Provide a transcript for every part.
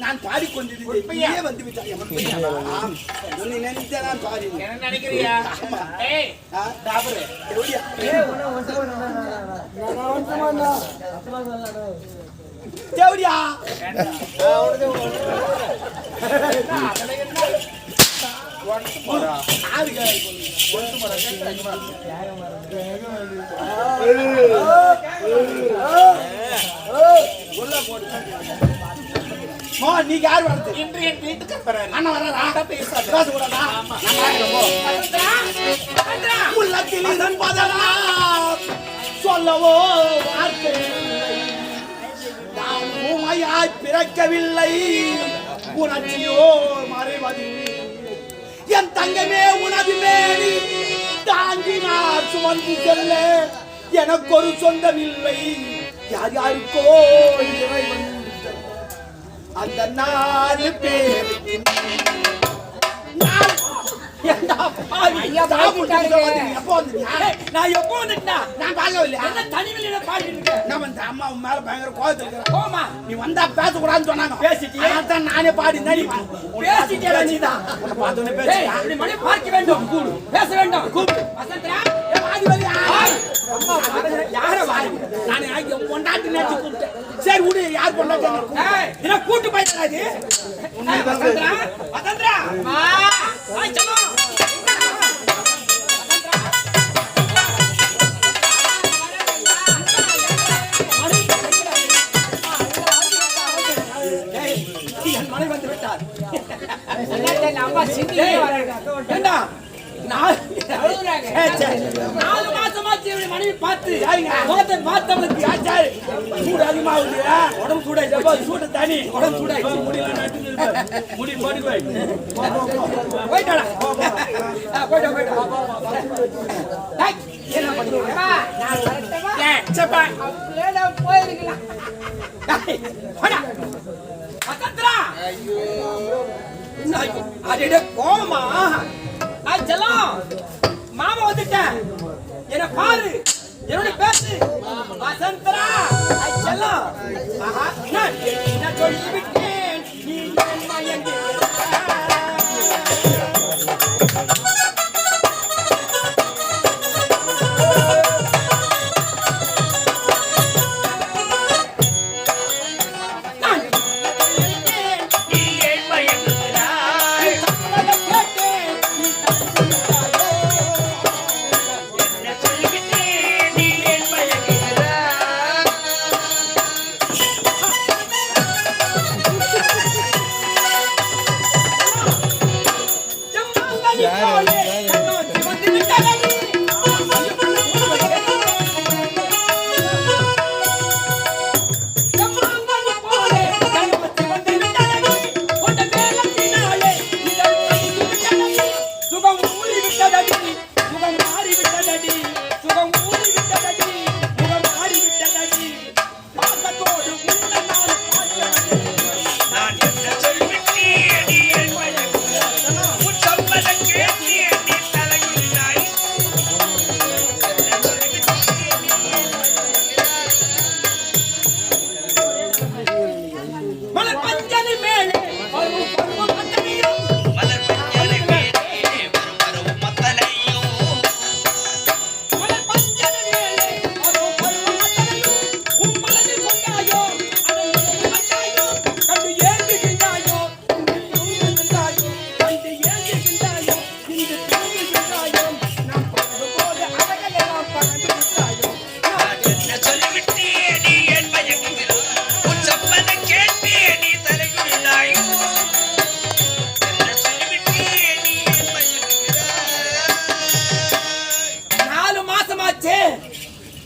நான் பாடிக்கொண்டிருந்தேன் வந்து விட்டாய். உன்னை நினைத்தேன் நான் பாடி. என்ன நினைக்கிறியா? தேவடியா நீங்க யாரு வரது? இன்று என் வீட்டுக்கு அண்ணா வர பேசக்கூடாதா? உள்ளத்தில் இதன் பதலாம் சொல்லவோ வார்த்தை நான் ஊமையாய் பிறக்கவில்லை உணர்ச்சியோ மறைவதில்லை என் தங்கமே உனது மேனி தாங்கி நான் சுமந்து செல்ல எனக்கு ஒரு சொந்தமில்லை யார் யாருக்கோ இறைவன் அந்த 4 பேர் அம்மா மேல பயங்கர கோவமா நீ வந்தா பேசக்கூடாதுன்னு சொன்னாங்க. பேசிட்டு நானே பாடி பார்க்க வேண்டும் பேச வேண்டும் பொண்டாட்டி நேற்று கூப்பிட்டேன். சரி விடு யார் பொண்டாட்டி கூட்டு போயிடாது. மனை வந்து விட்டார். நாலு மாசமாச்சு மனைவி பார்த்து பார்த்தவனுக்கு சூடு அதிகமாகுது. உடம்பு சூடாய் சூடு தனி உடம்பு சூடாய் முடி போட்டு போயிட்டாடா என்ன போயிருக்கலாம். கோமா மாமா வந்துட்டேன் என்ன பாரு என்னோட பேசு வசந்தரா செல்லம் நான் சொல்லிவிட்டேன் நீ மயங்கி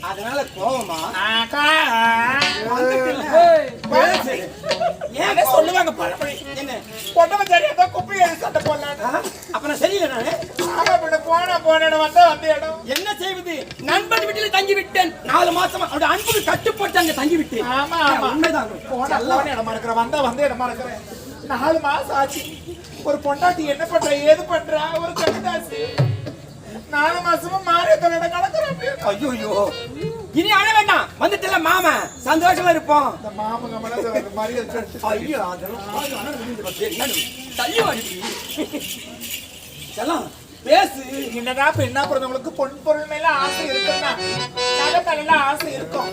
அதனால கோவமா ஏன் சொல்லுவாங்க பழப்படி என்ன கொண்டவன் சரியா குப்பையை சட்டை போடலாம் அப்புறம் சரியில்லை நானு போன இடம் வந்த இடம் என்ன செய்வது நண்பன் வீட்டில் தங்கி விட்டேன் 4 மாசமா அவருடைய அன்புக்கு கட்டுப்பட்டு அங்க தங்கி விட்டேன். ஆமா உண்மைதான் போன இடமா இருக்கிற வந்த இடமா இருக்கிறேன் 4 மாசம் ஆச்சு. ஒரு பொண்டாட்டி என்ன பண்ற ஏது பண்ற ஒரு கண்ணதாசி 4 மாசமா மாறிய தொழில நடக்கிறேன். ஐயோ இனி அழ வேண்டாம் வந்துட்டல மாமா சந்தோஷமா இருப்போம். இந்த மாமங்க மனசு மரியாதை ஐயோ அதெல்லாம் தள்ளி வாடி எல்லாம் பேசு. என்னதான் பெண்ணா பிறந்தவங்களுக்கு பொன் பொருள் மேல ஆசை இருக்குன்னா நகை மேல ஆசை இருக்கும்.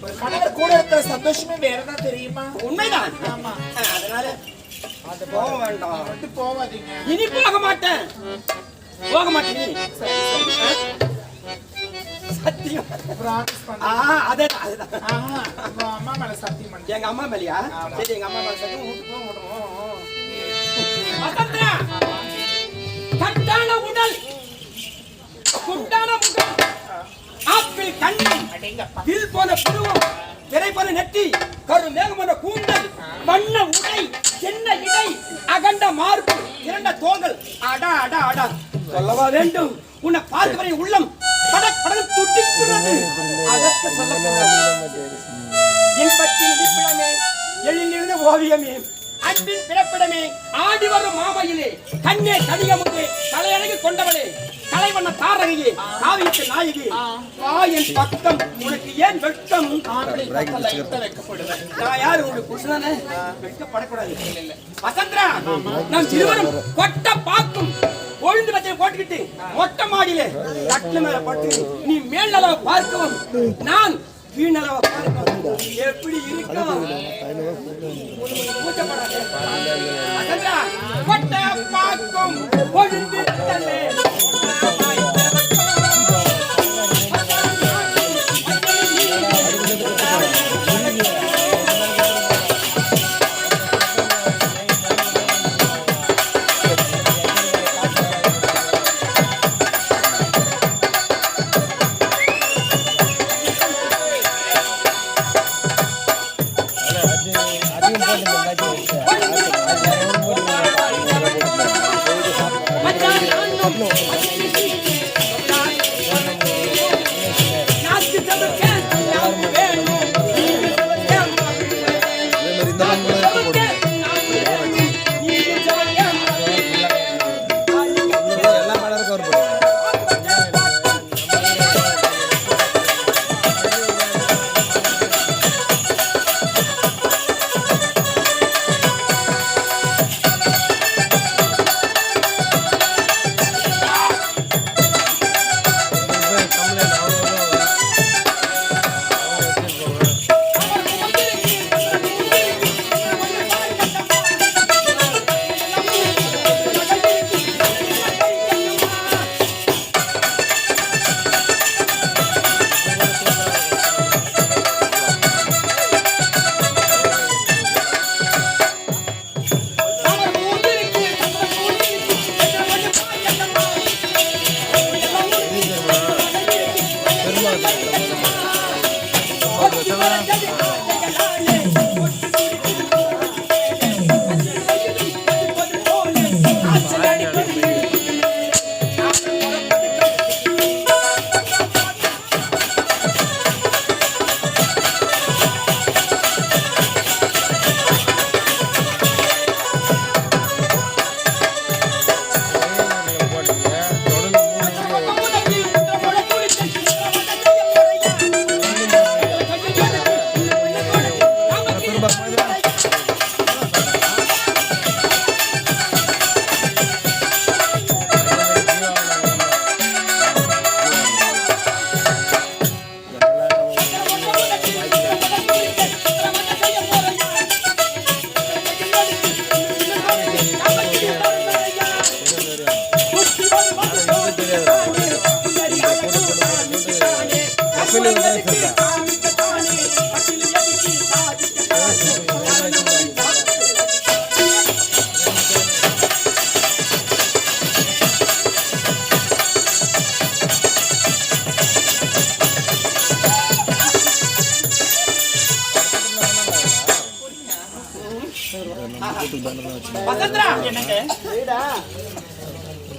ஒரு கணவர் கூட இருக்கிற சந்தோஷமே வேறதான் தெரியுமா? உண்மைதான். ஆமா, அதனால அது போக வேண்டாம். விட்டு போவாதீங்க. இனி போக மாட்டேன். போக மாட்டேன். சத்தியம். அதேதான் அதேதான். அம்மா மேல சத்தியம் பண்ணி. எங்க அம்மா மேலையா? சரி, எங்க அம்மா மேல சத்தியம். கட்டான உடல், குண்டான முகம், ஆப்பிள் கண்ணி, வில் போன புருவம், திரை போன நெற்றி, கரு மேகம் போன கூந்தல், வண்ண உடை, சின்ன இடை, அகண்ட மார்பு, இரண்ட தோள்கள். அடா அடா அடா சொல்லவா வேண்டும்? உன்னை பார்த்து வரை உள்ளம் படக் படக் துடிக்கிறது. அதற்கு சொல்லக்கூடாது. இன்பத்தின் இருப்பிடமே, எழிலிருந்த ஓவியமே, அன்பின் பிறப்பிடமே, ஆடி வரும் மாமையிலே, கண்ணே கடிகமுதே, தலையழகு கொண்டவளே, கலைவண்ண தாரகையே, காவியத்து நாயகி, என் பக்கம் உனக்கு ஏன் வெட்கம்? நான் யாரு? உங்களுக்கு புருஷனானே? வெட்கப்படக்கூடாது. வசந்தரா, நாம் இருவரும் கொட்ட பாக்கும் கொழுந்து பச்சை போட்டுக்கிட்டு மொட்டை மாடியில கட்டில மேல பட்டு நீ மேல் நலவை பார்க்கவும், நான் கீழ் நலவை பார்க்கவும் எப்படி இருக்கும்? வசந்தரா, கொட்ட பாக்கும் கொழுந்து தன்னை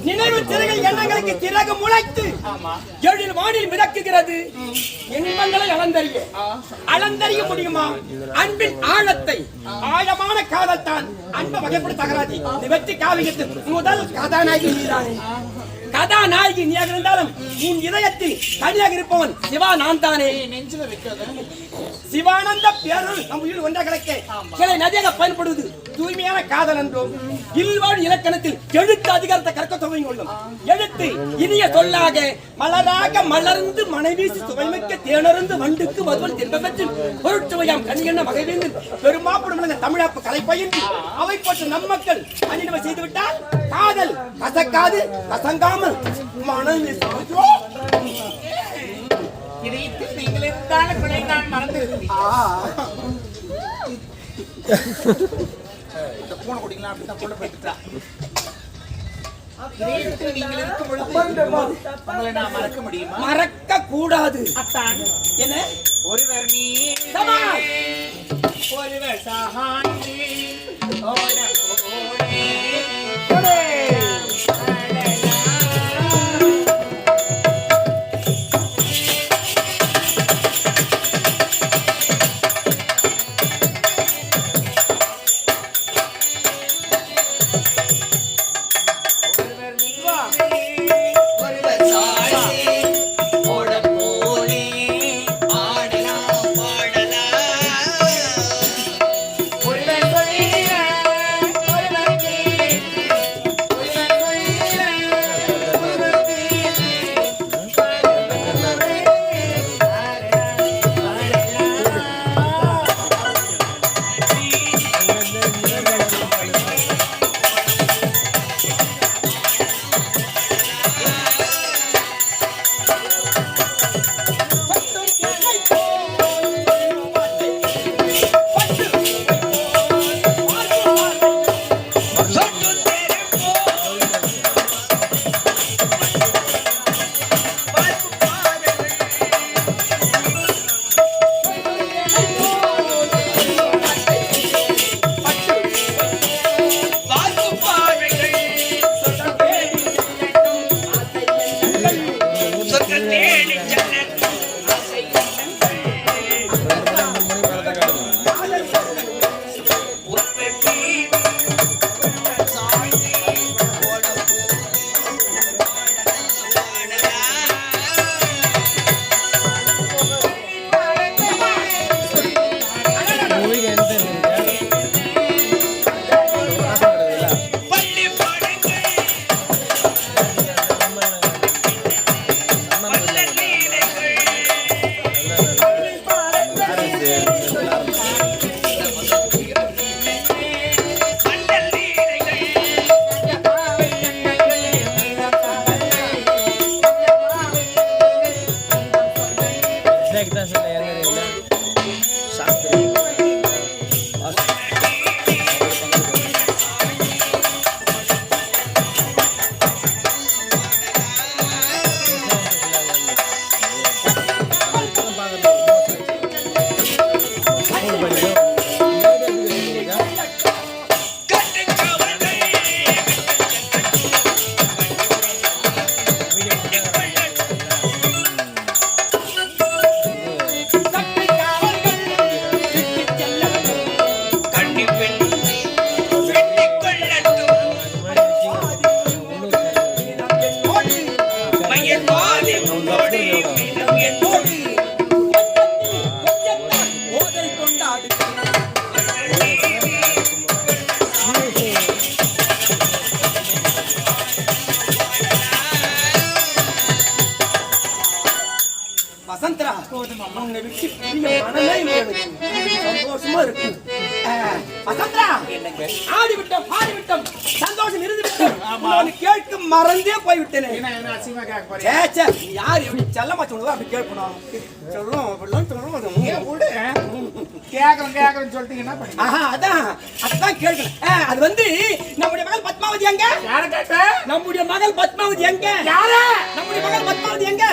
நினைவு திரைகள் எண்ணங்களுக்கு திறகு முளைத்து எழில் வானில் மிதக்குகிறது. இன்பங்களை அளந்தறிய முடியுமா? அன்பின் ஆழத்தை, ஆழமான காதல் தான் அன்பை வகைப்பட தகராதி. வெற்றி காவியத்தின் முதல் கதாநாயகி நீதானே. கதாநாயகி நீயாக இருந்தாலும் உன் இதயத்தில் தனியாக இருப்பவன் சிவா நான் தானே. நெஞ்சில வைக்காத சிவானந்த பேரல் நம் உயிர் ஒன்றாக கலக்க சில நதியாக பயன்படுவது தூய்மையான காதல் என்றும் இல்வாழ் இலக்கணத்தில் எழுத்து அதிகாரத்தை கற்க துவங்கி கொள்ளும். எழுத்து இனிய சொல்லாக மலராக மலர்ந்து மனைவீசி சுவைமிக்க தேனருந்து வண்டுக்கு மதுவல் தின்பவற்றில் பொருட்சுவையாம் கண்ணியண்ண வகைவேந்து பெருமாப்படும் தமிழாப்பு கலை பயின்று அவை போன்ற நம் மக்கள் அணிநிலை செய்துவிட்டால் காதல் கசக்காது கசங்காமல் மனம் இதயத்தில் நீங்கள் இருந்தான பிள்ளை நான் மறந்திருக்கிறேன். இந்த போன குடிக்கலாம் அப்படிதான் போன போயிட்டா. இதயத்தில் நீங்கள் இருக்கும் பொழுது உங்களை நான் மறக்க முடியுமா? மறக்க கூடாது. அத்தான் என்ன ஒருவர் நீ சமாஸ். ஒருவர் சஹாயி ஓட ஓடே வசந்தரா உன்னை விட்டு பிரிய மனமே எனக்கு சந்தோஷமா இருக்கு. வசந்தரா ஆடி விட்டோம் பாடி விட்டோம் சந்தோஷம் இருந்து விட்டோம். நான் கேட்க மறந்தே போய்விட்டேனே. யார் எப்படி செல்லமா சொல்லுவா அப்படி கேட்கணும் சொல்லும் அப்படிலாம் சொல்லும் கேட்கணும் சொல்லிட்டீங்கன்னா அதான் கேட்கணும். அது வந்து நம்முடைய மகள் பத்மாவதி எங்க? யார கேட்ட? நம்முடைய மகள் பத்மாவதி எங்க? யார? நம்முடைய மகள் பத்மாவதி எங்க?